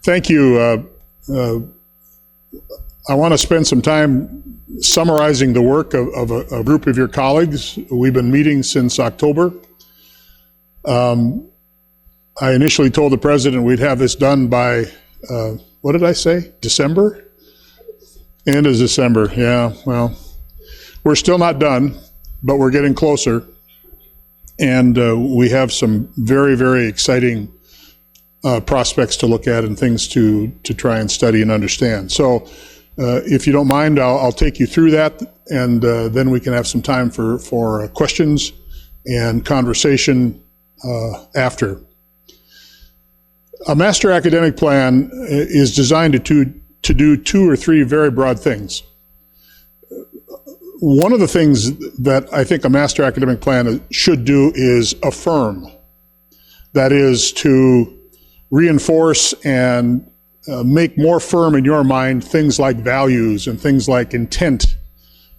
Thank you. I want to spend some time summarizing the work of a group of your colleagues. We've been meeting since October. I initially told the president we'd have this done by, what did I say? December? End of December, yeah. Well, we're still not done, but we're getting closer. And we have some very, very exciting prospects to look at and things to try and study and understand. So if you don't mind, I'll take you through that, and then we can have some time for questions and conversation after. A master academic plan is designed to do two or three very broad things. One of the things that I think a master academic plan should do is affirm. That is, to reinforce and make more firm in your mind things like values and things like intent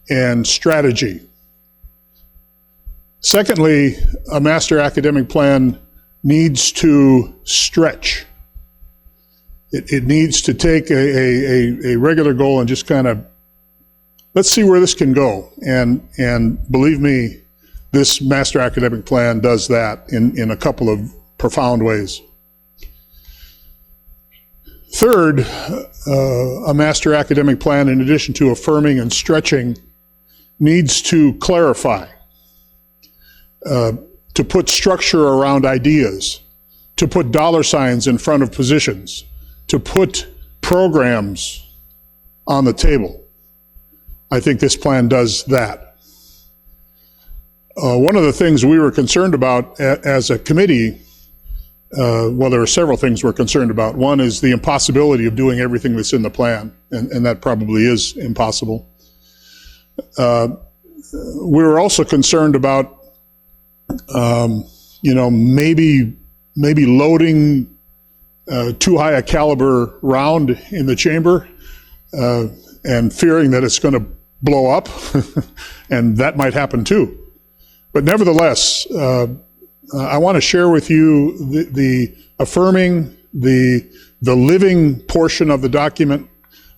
and strategy. Secondly, a master academic plan needs to stretch. It needs to take a regular goal and just kind of, let's see where this can go. And believe me, this master academic plan does that in a couple of profound ways. Third, a master academic plan, in addition to affirming and stretching, needs to clarify, to put structure around ideas, to put dollar signs in front of positions, to put programs on the table. I think this plan does that. One of the things we were concerned about as a committee, well, there are several things we're concerned about. One is the impossibility of doing everything that's in the plan, and that probably is impossible. We were also concerned about, maybe loading too high a caliber round in the chamber and fearing that it's going to blow up, and that might happen too. But nevertheless, I want to share with you the affirming, the living portion of the document.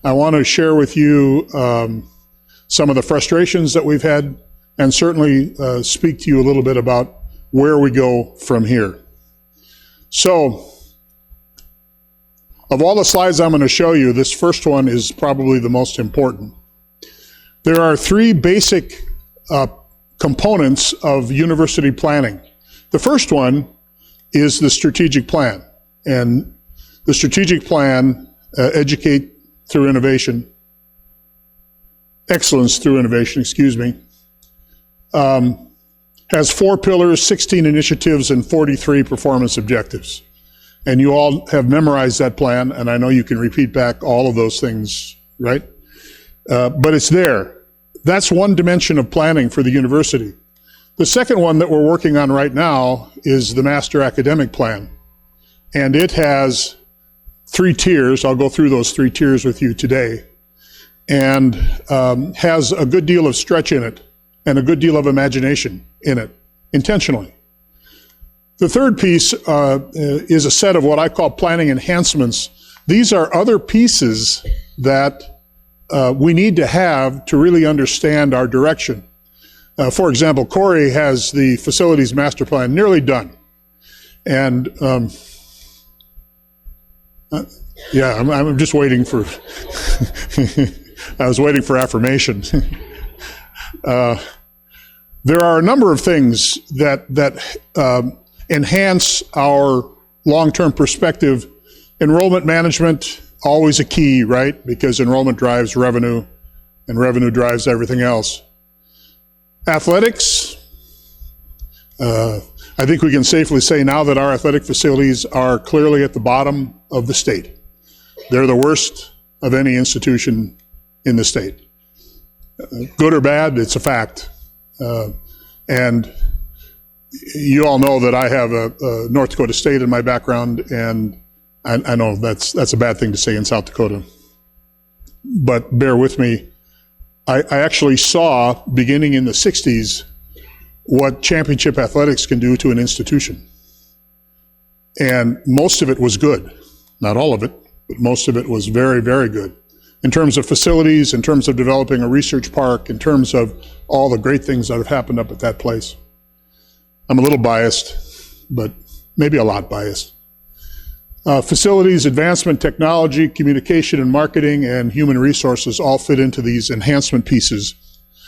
I want to share with you some of the frustrations that we've had, and certainly speak to you a little bit about where we go from here. So, of all the slides I'm going to show you, this first one is probably the most important. There are three basic components of university planning. The first one is the strategic plan. And the strategic plan, educate through innovation, excellence through innovation, has 4 pillars, 16 initiatives, and 43 performance objectives. And you all have memorized that plan, and I know you can repeat back all of those things, right? But it's there. That's one dimension of planning for the university. The second one that we're working on right now is the master academic plan. And it has 3 tiers. I'll go through those 3 tiers with you today. And has a good deal of stretch in it and a good deal of imagination in it, intentionally. The third piece is a set of what I call planning enhancements. These are other pieces that we need to have to really understand our direction. For example, Corey has the facilities master plan nearly done. And I'm just waiting for, I was waiting for affirmation. There are a number of things that enhance our long-term perspective. Enrollment management, always a key, right? Because enrollment drives revenue, and revenue drives everything else. Athletics, I think we can safely say now that our athletic facilities are clearly at the bottom of the state. They're the worst of any institution in the state. Good or bad, it's a fact. And you all know that I have a North Dakota State in my background, and I know that's a bad thing to say in South Dakota. But bear with me. I actually saw, beginning in the 60s, what championship athletics can do to an institution. And most of it was good. Not all of it, but most of it was very, very good. In terms of facilities, in terms of developing a research park, in terms of all the great things that have happened up at that place. I'm a little biased, but maybe a lot biased. Facilities, advancement, technology, communication and marketing, and human resources all fit into these enhancement pieces.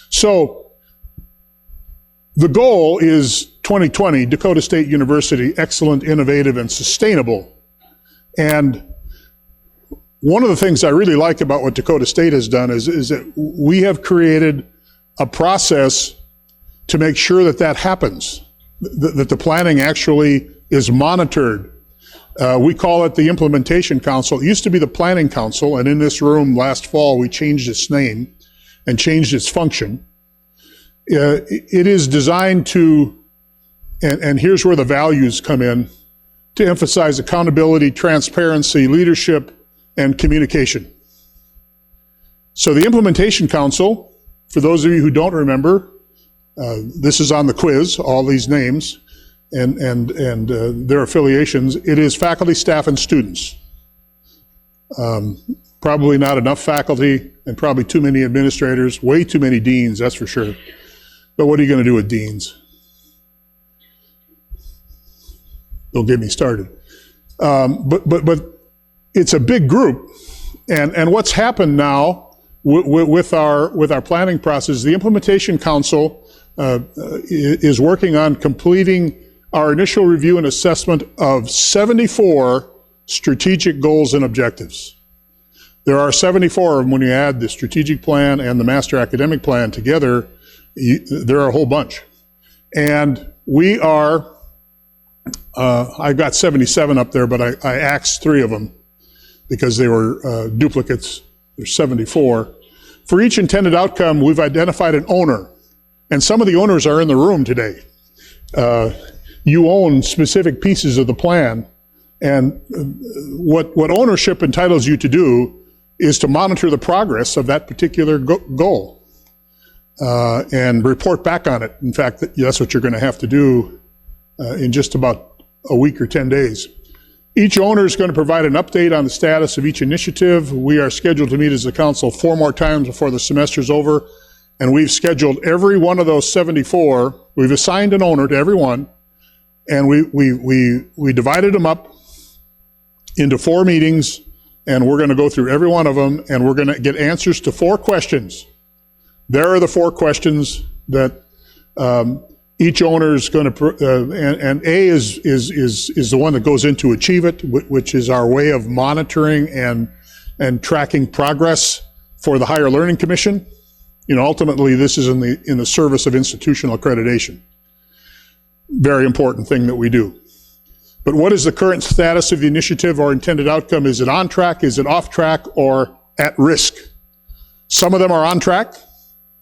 So the goal is 2020, Dakota State University, excellent, innovative, and sustainable. And one of the things I really like about what Dakota State has done is that we have created a process to make sure that that happens, that the planning actually is monitored. We call it the Implementation Council. It used to be the Planning Council, and in this room last fall we changed its name and changed its function. It is designed to, and here's where the values come in, to emphasize accountability, transparency, leadership, and communication. So the Implementation Council, for those of you who don't remember, this is on the quiz, all these names and their affiliations. It is faculty, staff, and students. Probably not enough faculty and probably too many administrators, way too many deans, that's for sure. But what are you going to do with deans? Don't get me started. But it's a big group, and what's happened now with our planning process, the Implementation Council is working on completing our initial review and assessment of 74 strategic goals and objectives. There are 74 of them. When you add the strategic plan and the master academic plan together, there are a whole bunch. And we are, I've got 77 up there, but I axed 3 of them because they were duplicates. There's 74. For each intended outcome, we've identified an owner. And some of the owners are in the room today. You own specific pieces of the plan. And what ownership entitles you to do is to monitor the progress of that particular goal and report back on it. In fact, that's what you're going to have to do in just about a week or 10 days. Each owner is going to provide an update on the status of each initiative. We are scheduled to meet as a council 4 more times before the semester's over, and we've scheduled every one of those 74. We've assigned an owner to every one, and we divided them up into 4 meetings, and we're going to go through every one of them, and we're going to get answers to 4 questions. There are the 4 questions that each owner is going to, and A is the one that goes into Achieve It, which is our way of monitoring and tracking progress for the Higher Learning Commission. You know, ultimately, this is in the service of institutional accreditation. Very important thing that we do. But what is the current status of the initiative or intended outcome? Is it on track? Is it off track? Or at risk? Some of them are on track.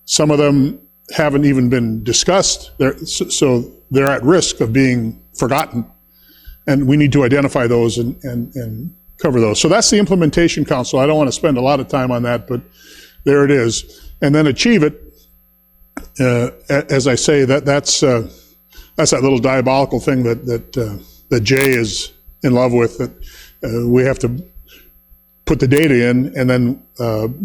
Some of them haven't even been discussed, so they're at risk of being forgotten. And we need to identify those and cover those. So that's the Implementation Council. I don't want to spend a lot of time on that, but there it is. And then Achieve It, as I say, that's that little diabolical thing that Jay is in love with, that we have to put the data in, and then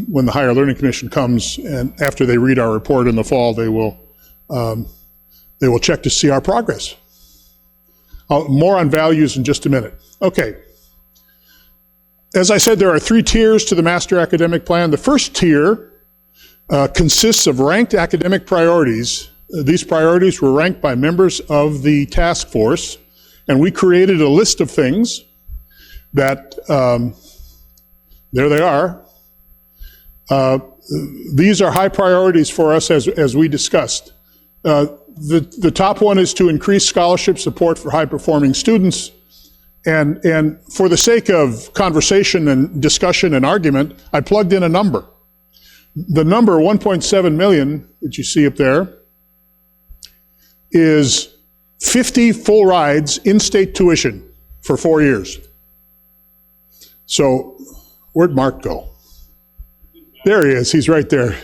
when the Higher Learning Commission comes, and after they read our report in the fall, they will check to see our progress. More on values in just a minute. Okay. As I said, there are 3 tiers to the Master Academic Plan. The first tier consists of ranked academic priorities. These priorities were ranked by members of the task force, and we created a list of things that there they are. These are high priorities for us as we discussed. The top one is to increase scholarship support for high-performing students. And for the sake of conversation and discussion and argument, I plugged in a number. The number 1.7 million that you see up there is 50 full rides in-state tuition for 4 years. So where'd Mark go? There he is. He's right there.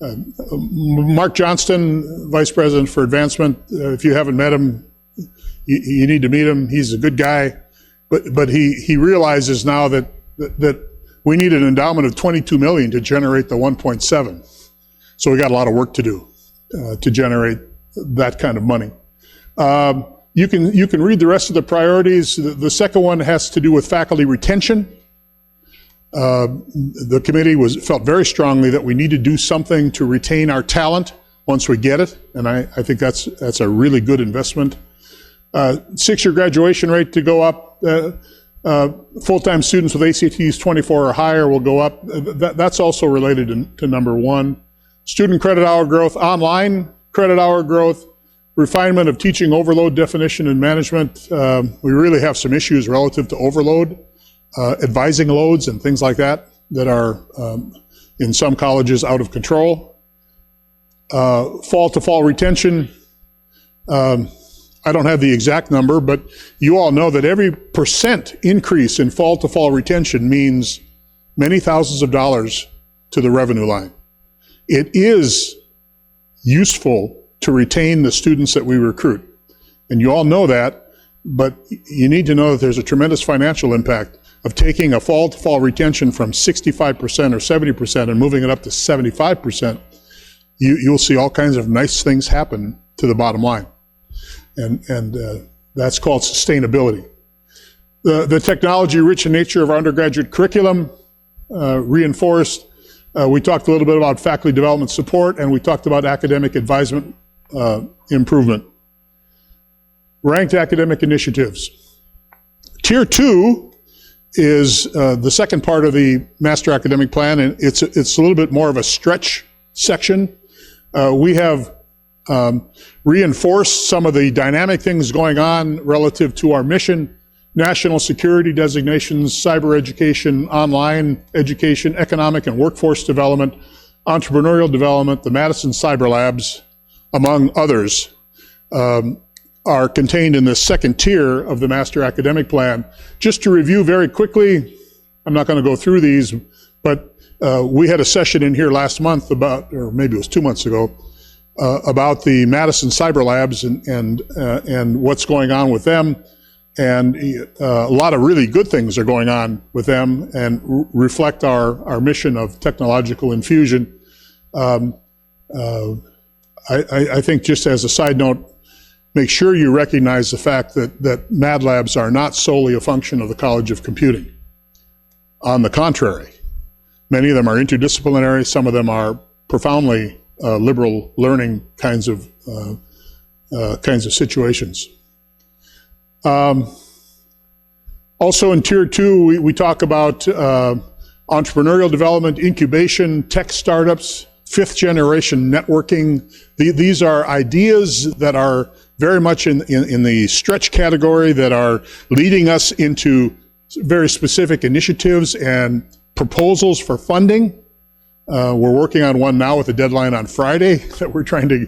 Mark Johnston, Vice President for Advancement. If you haven't met him, you need to meet him. He's a good guy, but he realizes now that that we need an endowment of 22 million to generate the 1.7. So we got a lot of work to do to generate that kind of money. You can read the rest of the priorities. The second one has to do with faculty retention. The committee felt very strongly that we need to do something to retain our talent once we get it, and I think that's a really good investment. 6-year graduation rate to go up. Full-time students with ACTs 24 or higher will go up. That's also related to number one. Student credit hour growth, online credit hour growth, refinement of teaching overload definition and management. We really have some issues relative to overload, advising loads and things like that are in some colleges out of control. Fall-to-fall retention. I don't have the exact number, but you all know that every % increase in fall-to-fall retention means many thousands of dollars to the revenue line. It is useful to retain the students that we recruit. And you all know that, but you need to know that there's a tremendous financial impact of taking a fall-to-fall retention from 65% or 70% and moving it up to 75%. You'll see all kinds of nice things happen to the bottom line. And that's called sustainability. The technology-rich nature of our undergraduate curriculum reinforced. We talked a little bit about faculty development support, and we talked about academic advisement improvement. Ranked academic initiatives. Tier 2 is the second part of the Master Academic Plan, and it's a little bit more of a stretch section. We have reinforced some of the dynamic things going on relative to our mission, national security designations, cyber education, online education, economic and workforce development, entrepreneurial development, the Madison Cyber Labs, among others, are contained in the second tier of the Master Academic Plan. Just to review very quickly, I'm not going to go through these, but we had a session in here last month about, or maybe it was 2 months ago, about the Madison Cyber Labs and what's going on with them. And a lot of really good things are going on with them and reflect our mission of technological infusion. I think, just as a side note, make sure you recognize the fact that Mad Labs are not solely a function of the College of Computing. On the contrary, many of them are interdisciplinary. Some of them are profoundly liberal learning kinds of situations. Also in Tier 2, we talk about entrepreneurial development, incubation, tech startups, fifth generation networking. These are ideas that are very much in the stretch category, that are leading us into very specific initiatives and proposals for funding. We're working on one now with a deadline on Friday that we're trying to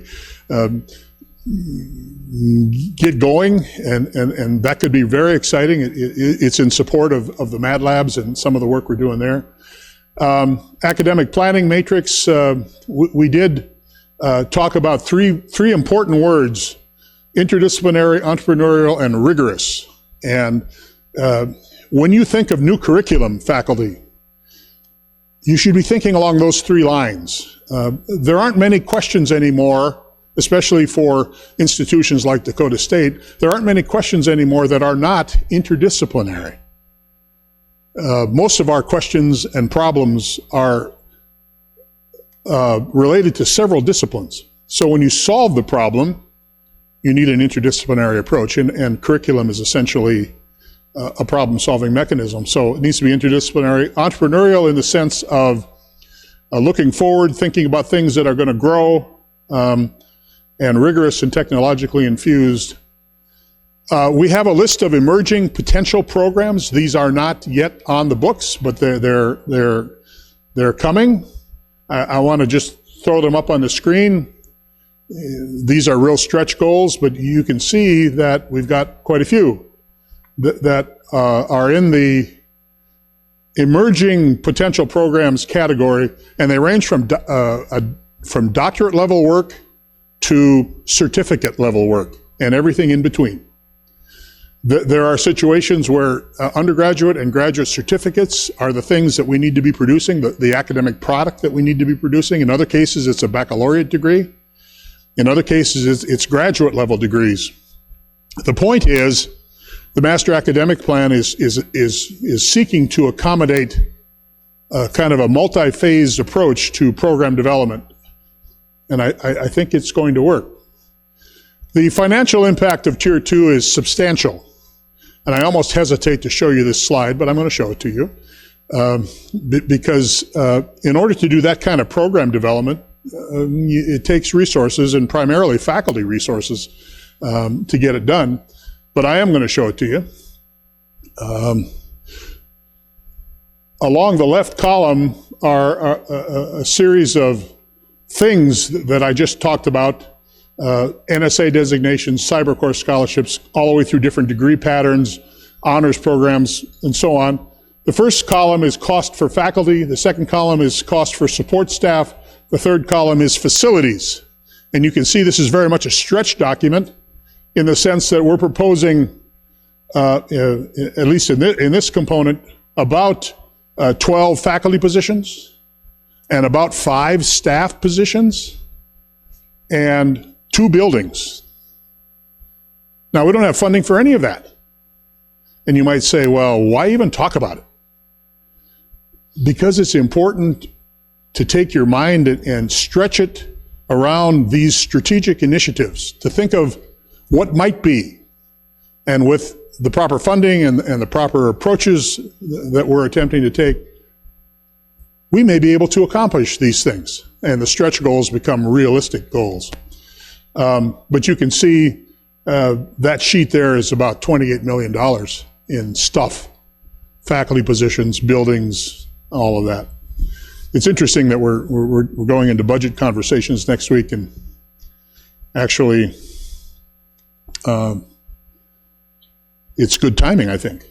get going, and that could be very exciting. It's in support of the Mad Labs and some of the work we're doing there. Academic planning matrix, we did talk about three important words: interdisciplinary, entrepreneurial, and rigorous. And when you think of new curriculum, faculty, you should be thinking along those three lines. There aren't many questions anymore, especially for institutions like Dakota State. There aren't many questions anymore that are not interdisciplinary. Most of our questions and problems are related to several disciplines. So when you solve the problem, you need an interdisciplinary approach, and curriculum is essentially a problem-solving mechanism. So it needs to be interdisciplinary, entrepreneurial in the sense of looking forward, thinking about things that are going to grow, and rigorous and technologically infused. We have a list of emerging potential programs. These are not yet on the books, but they're coming. I want to just throw them up on the screen. These are real stretch goals, but you can see that we've got quite a few that are in the emerging potential programs category, and they range from doctorate level work to certificate level work and everything in between. There are situations where undergraduate and graduate certificates are the things that we need to be producing, the academic product that we need to be producing. In other cases, it's a baccalaureate degree. In other cases, it's graduate level degrees. The point is, the Master Academic Plan is seeking to accommodate kind of a multi-phased approach to program development. And I think it's going to work. The financial impact of Tier 2 is substantial. And I almost hesitate to show you this slide, but I'm going to show it to you. Because in order to do that kind of program development, it takes resources, and primarily faculty resources, to get it done. But I am going to show it to you. Along the left column are a series of things that I just talked about. NSA designations, cybercore scholarships, all the way through different degree patterns, honors programs, and so on. The first column is cost for faculty. The second column is cost for support staff. The third column is facilities. And you can see this is very much a stretch document in the sense that we're proposing, at least in this component, about 12 faculty positions and about 5 staff positions and 2 buildings. Now, we don't have funding for any of that. And you might say, well, why even talk about it? Because it's important to take your mind and stretch it around these strategic initiatives, to think of what might be. And with the proper funding and the proper approaches that we're attempting to take, we may be able to accomplish these things. And the stretch goals become realistic goals. But you can see that sheet there is about $28 million in stuff, faculty positions, buildings, all of that. It's interesting that we're going into budget conversations next week, and actually it's good timing, I think.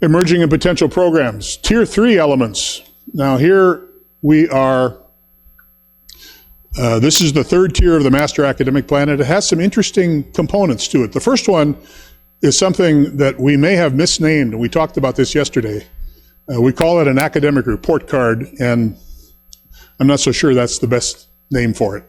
Emerging and potential programs, Tier 3 elements. Now here we are. This is the third tier of the Master Academic Plan, and it has some interesting components to it. The first one is something that we may have misnamed, and we talked about this yesterday. We call it an academic report card, and I'm not so sure that's the best name for it.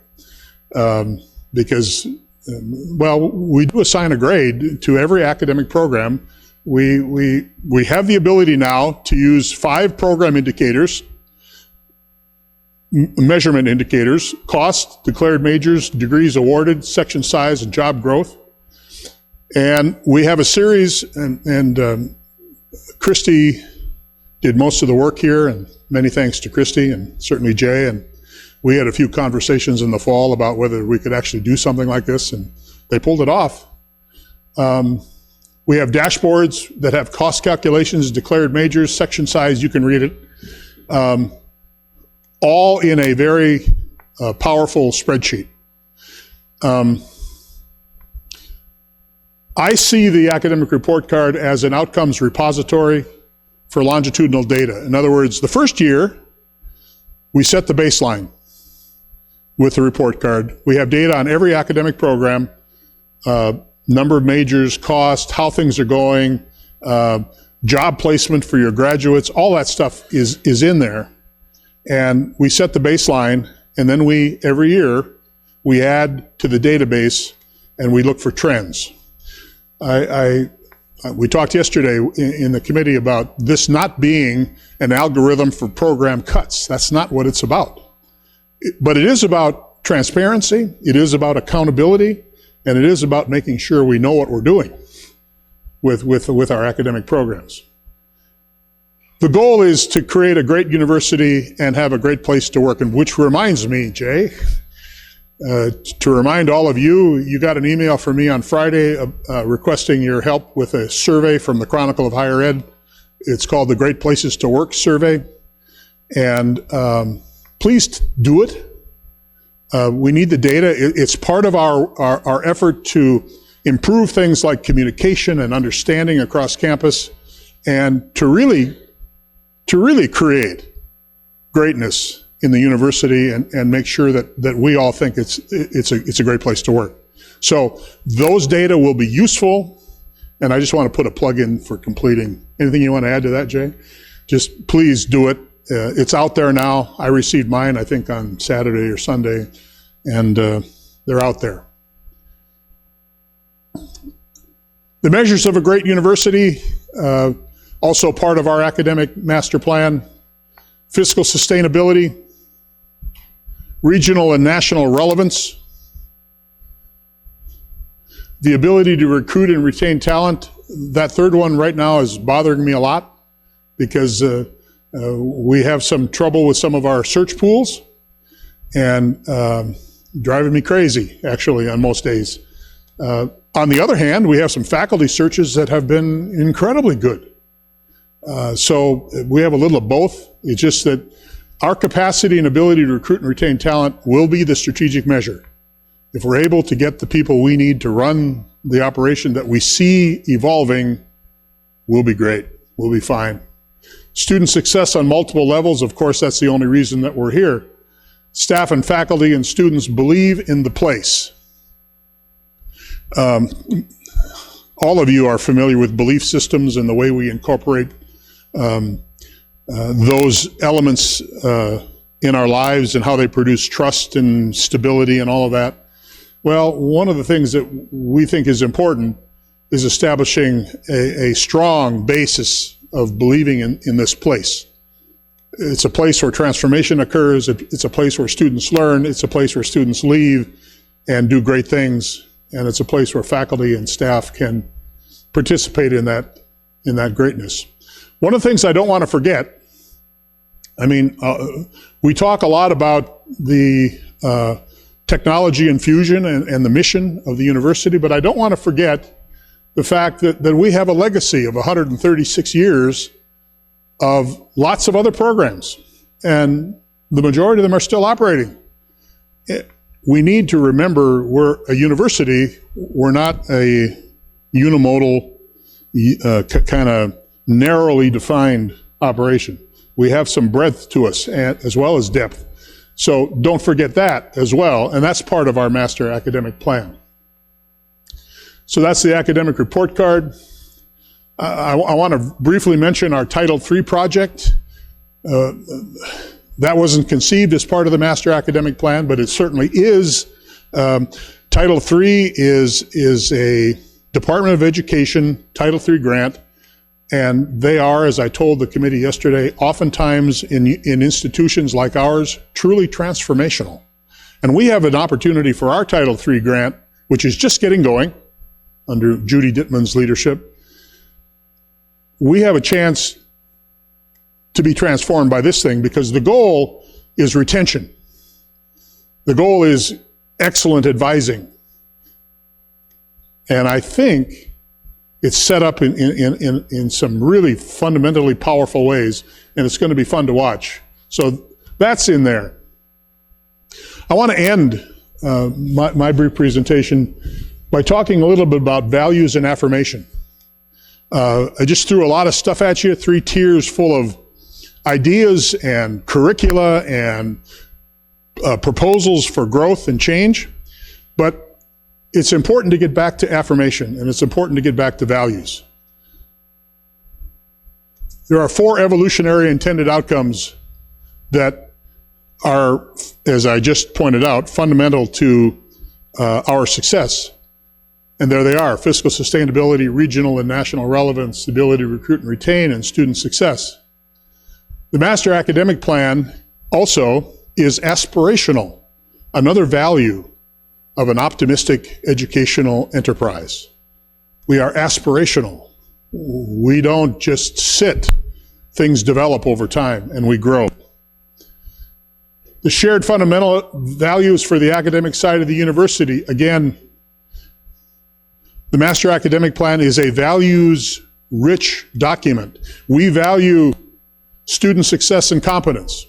Because, well, we do assign a grade to every academic program. We have the ability now to use 5 program indicators, measurement indicators: cost, declared majors, degrees awarded, section size, and job growth. And we have a series, and Christy did most of the work here, and many thanks to Christy and certainly Jay. And we had a few conversations in the fall about whether we could actually do something like this, and they pulled it off. We have dashboards that have cost calculations, declared majors, section size, you can read it. All in a very powerful spreadsheet. I see the academic report card as an outcomes repository for longitudinal data. In other words, the first year, we set the baseline with the report card. We have data on every academic program, number of majors, cost, how things are going, job placement for your graduates, all that stuff is in there. And we set the baseline, and then every year, we add to the database and we look for trends. We talked yesterday in the committee about this not being an algorithm for program cuts. That's not what it's about. But it is about transparency, it is about accountability, and it is about making sure we know what we're doing with our academic programs. The goal is to create a great university and have a great place to work, and which reminds me, Jay, to remind all of you, you got an email from me on Friday requesting your help with a survey from the Chronicle of Higher Ed. It's called the Great Places to Work Survey. And please do it. We need the data. It's part of our effort to improve things like communication and understanding across campus, and to really create greatness in the university and make sure that we all think it's a great place to work. So those data will be useful, and I just want to put a plug in for completing. Anything you want to add to that, Jay? Just please do it. It's out there now. I received mine, I think, on Saturday or Sunday, and they're out there. The measures of a great university, also part of our academic master plan: fiscal sustainability, regional and national relevance, the ability to recruit and retain talent. That third one right now is bothering me a lot because we have some trouble with some of our search pools and driving me crazy, actually, on most days. On the other hand, we have some faculty searches that have been incredibly good. So we have a little of both. It's just that our capacity and ability to recruit and retain talent will be the strategic measure. If we're able to get the people we need to run the operation that we see evolving, we'll be great. We'll be fine. Student success on multiple levels, of course, that's the only reason that we're here. Staff and faculty and students believe in the place. All of you are familiar with belief systems and the way we incorporate those elements in our lives and how they produce trust and stability and all of that. Well, one of the things that we think is important is establishing a strong basis of believing in this place. It's a place where transformation occurs. It's a place where students learn. It's a place where students leave and do great things. And it's a place where faculty and staff can participate in that greatness. One of the things I don't want to forget, we talk a lot about the technology infusion and the mission of the university, but I don't want to forget the fact that we have a legacy of 136 years of lots of other programs, and the majority of them are still operating. We need to remember we're a university, we're not a unimodal, kind of narrowly defined operation. We have some breadth to us as well as depth. So don't forget that as well, and that's part of our master academic plan. So that's the academic report card. I want to briefly mention our Title III project. That wasn't conceived as part of the master academic plan, but it certainly is. Title III is a Department of Education Title III grant, and they are, as I told the committee yesterday, oftentimes in institutions like ours, truly transformational. And we have an opportunity for our Title III grant, which is just getting going under Judy Dittman's leadership. We have a chance to be transformed by this thing because the goal is retention. The goal is excellent advising. And I think it's set up in some really fundamentally powerful ways, and it's going to be fun to watch. So that's in there. I want to end my brief presentation by talking a little bit about values and affirmation. I just threw a lot of stuff at you, 3 tiers full of ideas and curricula and proposals for growth and change. But it's important to get back to affirmation, and it's important to get back to values. There are 4 evolutionary intended outcomes that are, as I just pointed out, fundamental to our success. And there they are: fiscal sustainability, regional and national relevance, ability to recruit and retain, and student success. The master academic plan also is aspirational, another value of an optimistic educational enterprise. We are aspirational. We don't just sit. Things develop over time and we grow. The shared fundamental values for the academic side of the university, again, the master academic plan is a values-rich document. We value student success and competence.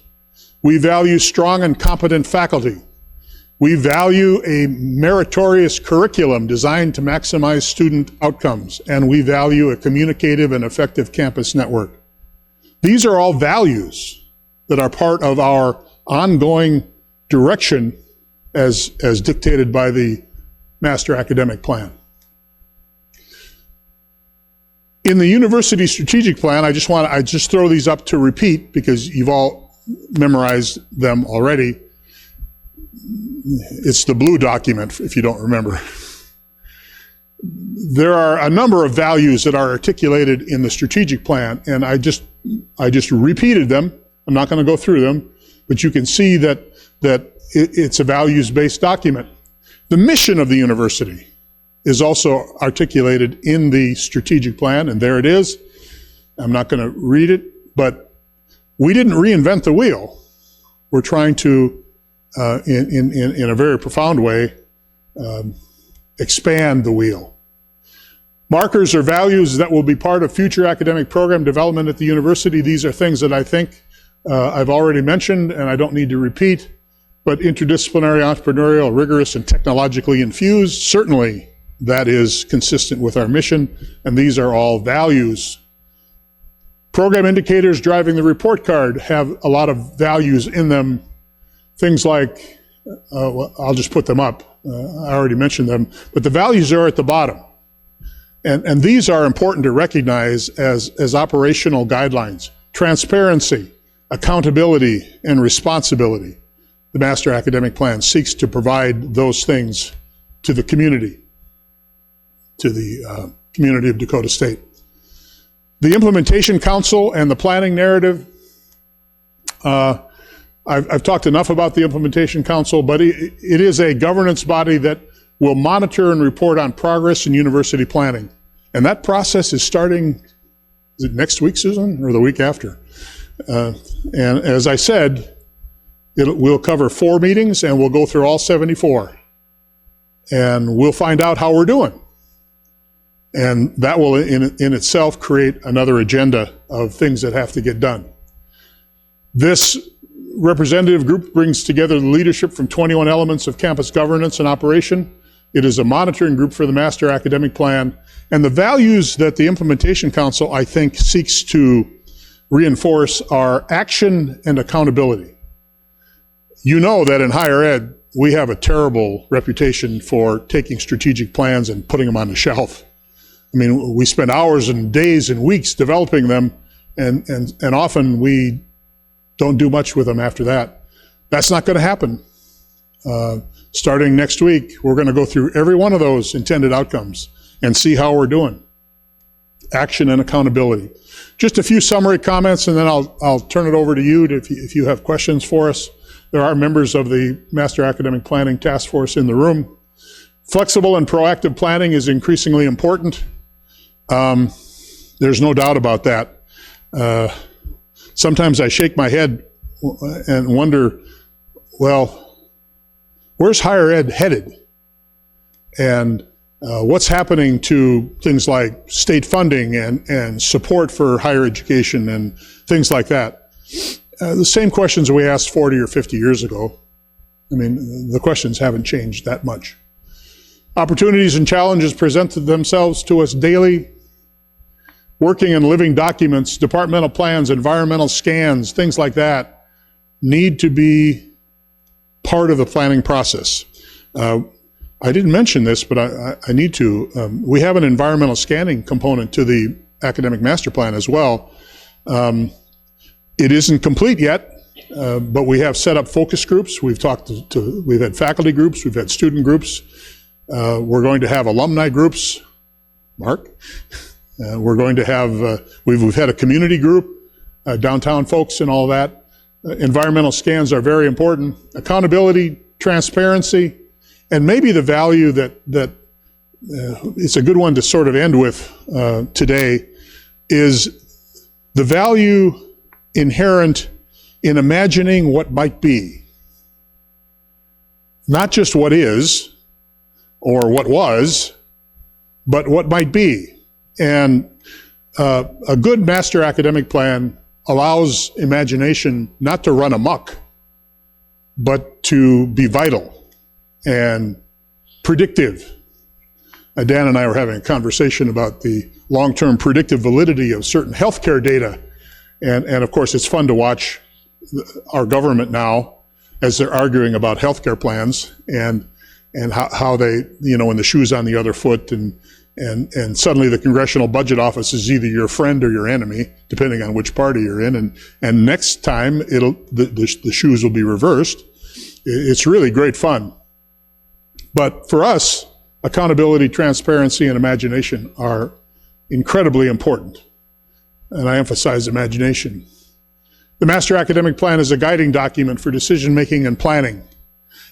We value strong and competent faculty. We value a meritorious curriculum designed to maximize student outcomes, and we value a communicative and effective campus network. These are all values that are part of our ongoing direction as dictated by the master academic plan. In the university strategic plan, I just throw these up to repeat because you've all memorized them already. It's the blue document, if you don't remember. There are a number of values that are articulated in the strategic plan, and I just repeated them. I'm not going to go through them, but you can see that it's a values-based document. The mission of the university is also articulated in the strategic plan, and there it is. I'm not going to read it, but we didn't reinvent the wheel. We're trying to, in a very profound way, expand the wheel. Markers or values that will be part of future academic program development at the university. These are things that I think I've already mentioned, and I don't need to repeat, but interdisciplinary, entrepreneurial, rigorous, and technologically infused, certainly that is consistent with our mission, and these are all values. Program indicators driving the report card have a lot of values in them. Things like, well, I'll just put them up. I already mentioned them, but the values are at the bottom. And these are important to recognize as operational guidelines. Transparency, accountability, and responsibility. The Master Academic Plan seeks to provide those things to the community, of Dakota State. The Implementation Council and the Planning Narrative. I've talked enough about the Implementation Council, but it is a governance body that will monitor and report on progress in university planning. And that process is starting, is it next week, Susan, or the week after? And as I said, we'll cover 4 meetings and we'll go through all 74. And we'll find out how we're doing. And that will in itself create another agenda of things that have to get done. This representative group brings together the leadership from 21 elements of campus governance and operation. It is a monitoring group for the Master Academic Plan. And the values that the Implementation Council, I think, seeks to reinforce are action and accountability. You know that in higher ed, we have a terrible reputation for taking strategic plans and putting them on the shelf. I mean, we spend hours and days and weeks developing them, and often we don't do much with them after that. That's not going to happen. Starting next week, we're going to go through every one of those intended outcomes and see how we're doing. Action and accountability. Just a few summary comments, and then I'll turn it over to you if you have questions for us. There are members of the Master Academic Planning Task Force in the room. Flexible and proactive planning is increasingly important. There's no doubt about that. Sometimes I shake my head and wonder, well, where's higher ed headed? And what's happening to things like state funding and support for higher education and things like that? The same questions we asked 40 or 50 years ago. I mean, the questions haven't changed that much. Opportunities and challenges present themselves to us daily. Working and living documents, departmental plans, environmental scans, things like that need to be part of the planning process. I didn't mention this, but I need to. We have an environmental scanning component to the academic master plan as well. It isn't complete yet, but we have set up focus groups. We've talked we've had faculty groups, we've had student groups. We're going to have alumni groups. Mark? We're going to have, we've had a community group, downtown folks and all that. Environmental scans are very important. Accountability, transparency, and maybe the value that it's a good one to sort of end with today is the value inherent in imagining what might be. Not just what is or what was, but what might be. And a good master academic plan allows imagination not to run amok, but to be vital and predictive. Dan and I were having a conversation about the long-term predictive validity of certain healthcare data. And of course, it's fun to watch our government now as they're arguing about healthcare plans. And and how they, when the shoe's on the other foot, and suddenly the Congressional Budget Office is either your friend or your enemy, depending on which party you're in, and next time the shoes will be reversed. It's really great fun. But for us, accountability, transparency, and imagination are incredibly important. And I emphasize imagination. The Master Academic Plan is a guiding document for decision-making and planning.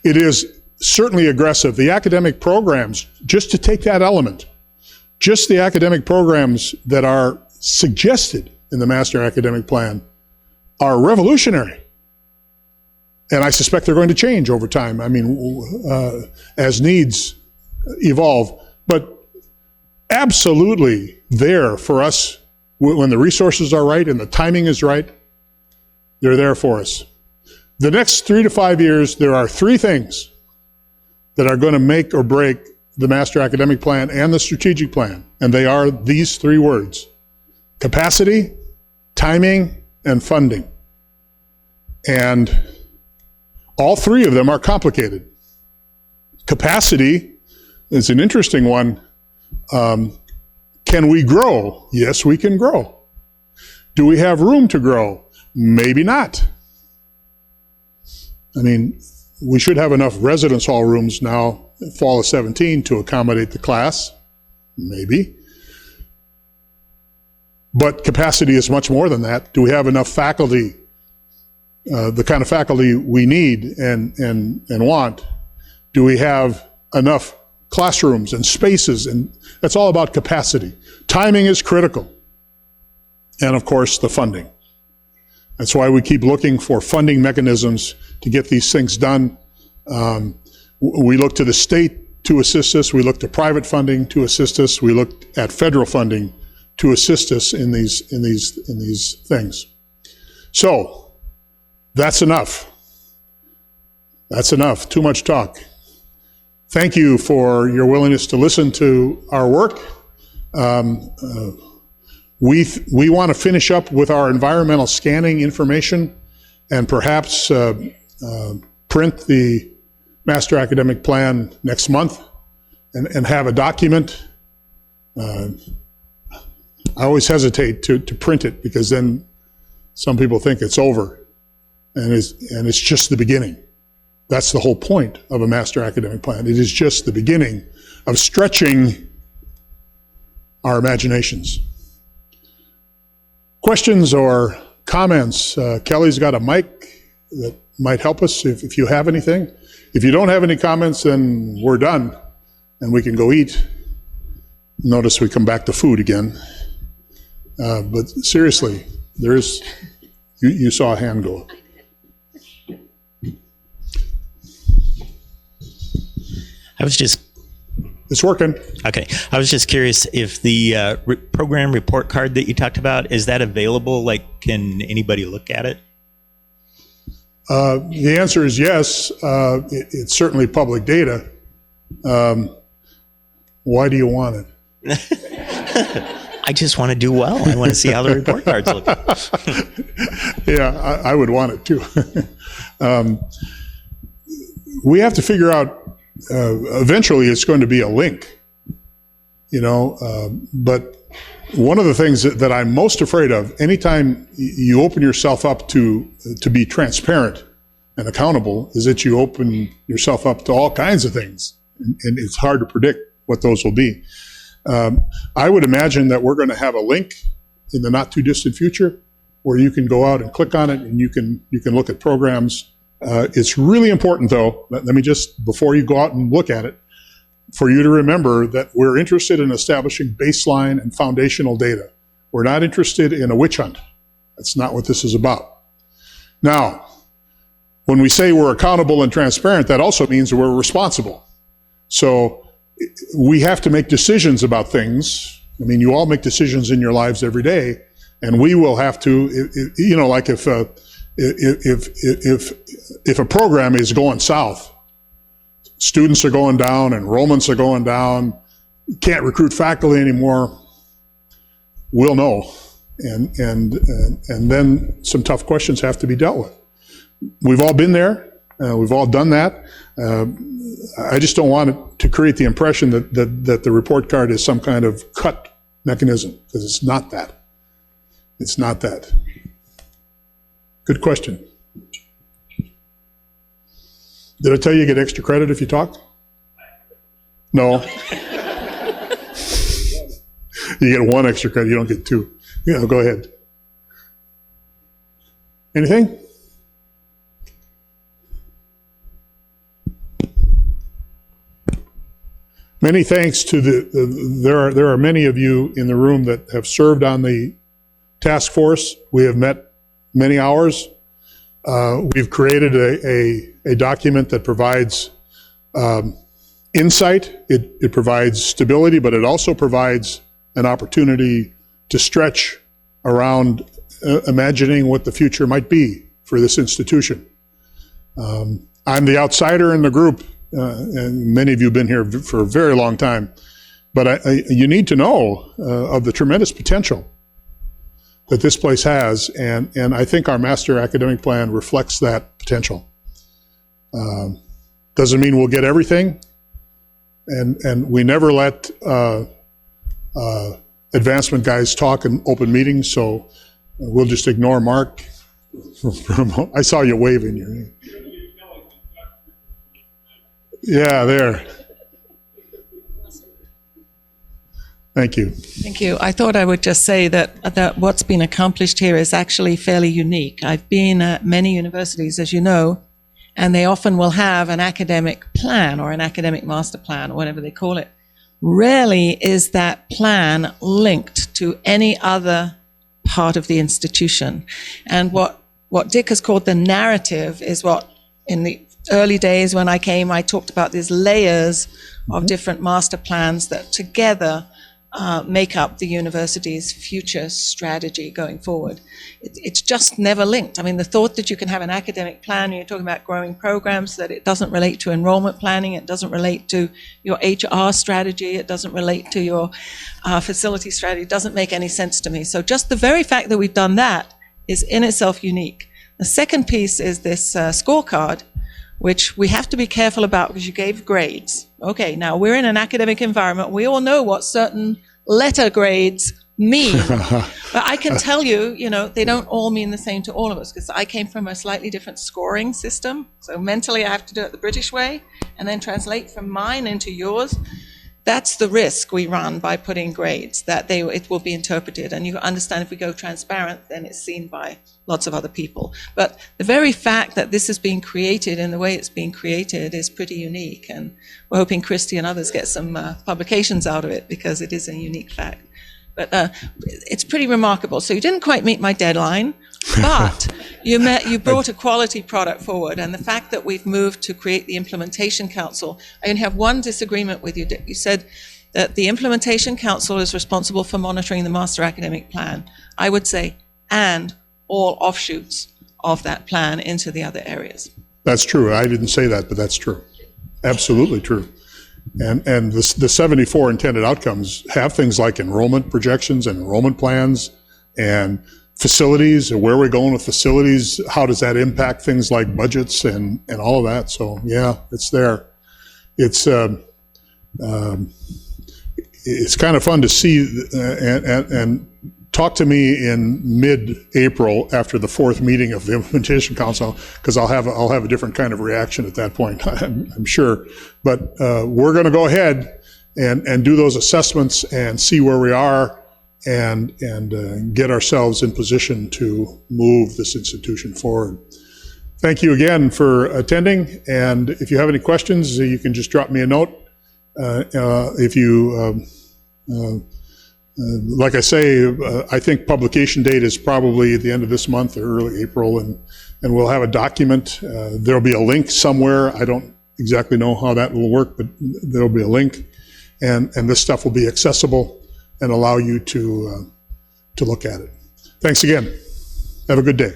It is certainly aggressive. The academic programs, just to take that element, just the academic programs that are suggested in the Master Academic Plan are revolutionary. And I suspect they're going to change over time. I mean, as needs evolve. But absolutely there for us when the resources are right and the timing is right. They're there for us. The next 3 to 5 years, there are 3 things that are going to make or break the Master Academic Plan and the Strategic Plan. And they are these 3 words: capacity, timing, and funding. And all 3 of them are complicated. Capacity is an interesting one. Can we grow? Yes, we can grow. Do we have room to grow? Maybe not. I mean, we should have enough residence hall rooms now, fall of 17, to accommodate the class. Maybe. But capacity is much more than that. Do we have enough faculty, the kind of faculty we need and want? Do we have enough classrooms and spaces? And that's all about capacity. Timing is critical. And of course, the funding. That's why we keep looking for funding mechanisms to get these things done. We look to the state to assist us. We look to private funding to assist us. We look at federal funding to assist us in these things. So that's enough. That's enough. Too much talk. Thank you for your willingness to listen to our work. We want to finish up with our environmental scanning information and perhaps print the Master Academic Plan next month and have a document. I always hesitate to print it because then some people think it's over, and it's just the beginning. That's the whole point of a Master Academic Plan. It is just the beginning of stretching our imaginations. Questions or comments? Kelly's got a mic that might help us if you have anything. If you don't have any comments, then we're done and we can go eat. Notice we come back to food again. But seriously, you saw a hand go up. It's working. Okay. I was just curious if the program report card that you talked about, is that available? Like, can anybody look at it? The answer is yes. It's certainly public data. Why do you want it? I just want to do well. I want to see how the report cards look. Yeah, I would want it too. We have to figure out, eventually it's going to be a link, but one of the things that I'm most afraid of, anytime you open yourself up to be transparent and accountable, is that you open yourself up to all kinds of things, and it's hard to predict what those will be. I would imagine that we're going to have a link in the not too distant future where you can go out and click on it and you can look at programs. It's really important, though, let me just, before you go out and look at it, for you to remember that we're interested in establishing baseline and foundational data. We're not interested in a witch hunt. That's not what this is about. Now, when we say we're accountable and transparent, that also means we're responsible. So we have to make decisions about things. I mean, you all make decisions in your lives every day, and we will have to, like if a program is going south, students are going down, enrollments are going down, can't recruit faculty anymore, we'll know. And then some tough questions have to be dealt with. We've all been there. We've all done that. I just don't want it to create the impression that the report card is some kind of cut mechanism, because it's not that. It's not that. Good question. Did I tell you you get extra credit if you talk? No. You get 1 extra credit, you don't get 2. Yeah, go ahead. Anything? Many thanks to there are many of you in the room that have served on the task force. We have met many hours. We've created a document that provides insight. It provides stability, but it also provides an opportunity to stretch around imagining what the future might be for this institution. I'm the outsider in the group, and many of you have been here for a very long time, but you need to know of the tremendous potential that this place has, and I think our master academic plan reflects that potential. Doesn't mean we'll get everything, and we never let advancement guys talk in open meetings, so we'll just ignore Mark. I saw you waving your. Yeah, there. Thank you. Thank you. I thought I would just say that what's been accomplished here is actually fairly unique. I've been at many universities, as you know, and they often will have an academic plan or an academic master plan or whatever they call it. Rarely is that plan linked to any other part of the institution. And what Dick has called the narrative is what in the early days when I came, I talked about these layers of different master plans that together make up the university's future strategy going forward. It's just never linked. I mean, the thought that you can have an academic plan, you're talking about growing programs, that it doesn't relate to enrollment planning, it doesn't relate to your HR strategy, it doesn't relate to your facility strategy, doesn't make any sense to me. So just the very fact that we've done that is in itself unique. The second piece is this scorecard, which we have to be careful about because you gave grades. Okay, now we're in an academic environment. We all know what certain letter grades mean. But I can tell you, they don't all mean the same to all of us because I came from a slightly different scoring system. So mentally I have to do it the British way and then translate from mine into yours. That's the risk we run by putting grades, that it will be interpreted. And you understand if we go transparent, then it's seen by lots of other people. But the very fact that this is being created in the way it's being created is pretty unique. And we're hoping Christy and others get some publications out of it because it is a unique fact. But it's pretty remarkable. So you didn't quite meet my deadline, but you brought a quality product forward. And the fact that we've moved to create the Implementation Council, I only have one disagreement with you. You said that the Implementation Council is responsible for monitoring the Master Academic Plan. I would say, and all offshoots of that plan into the other areas. That's true. I didn't say that, but that's true. Absolutely true. And the 74 intended outcomes have things like enrollment projections and enrollment plans and facilities, and where we're going with facilities, how does that impact things like budgets and all of that. So yeah, it's there. It's kind of fun to see and talk to me in mid-April after the 4th meeting of the Implementation Council, because I'll have a different kind of reaction at that point, I'm sure. But we're going to go ahead and do those assessments and see where we are and get ourselves in position to move this institution forward. Thank you again for attending, and if you have any questions, you can just drop me a note. If you like I say, I think publication date is probably at the end of this month or early April, and we'll have a document. There'll be a link somewhere. I don't exactly know how that will work, but there'll be a link, and this stuff will be accessible and allow you to look at it. Thanks again. Have a good day.